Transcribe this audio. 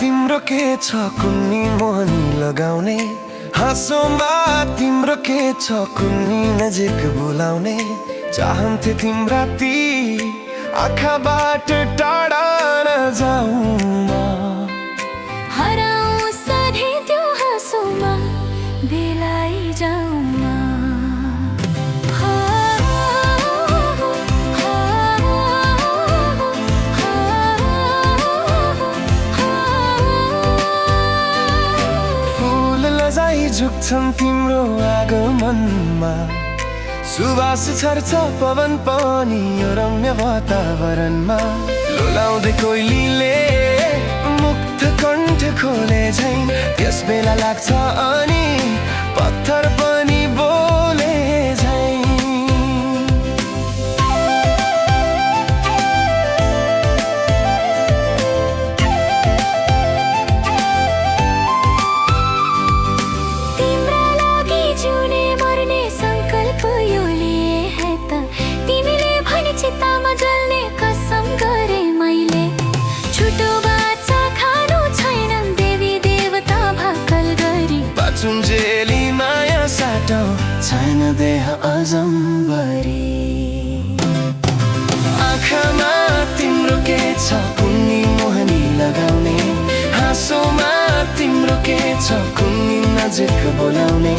तिम्रो के छ कुन्नी मोहनी लगाउने, हाँसोमा तिम्रो के छ कुन्नी नजिक बोलाउने। चाहन्थे तिम्रा ती आँखाबाट टाढा नजाऊँ म, हराऊँ सधैँ त्यो हाँसोमा बेलाइ जाऊँ म। फुल लजाई झुक्छन् तिम्रो आगमनमा, सुवास छर्छ पवन पनि यो रम्य वातावरणमा। लुलाउँदै कोइलीले मुक्त कण्ठ खोले झैं, त्यस बेला लाग्छ अनि पत्थर पनि बोले झैं। तिम्रा लागि जिउने मर्ने संकल्प यो लिए है त, तिमीले भने चित्तामा जल्ने कसम गरे मैले। छुटो बाचा खानु छैनन् देवी देवता भाकल गरी, बाचुन्जेली माया साटौ छैन देह अजम्बरी। आँखामा तिम्रो के छ कुन्नी मोहनी लगाउने, हाँसोमा तिम्रो के छ कुन्नी नजिक बोलाउने।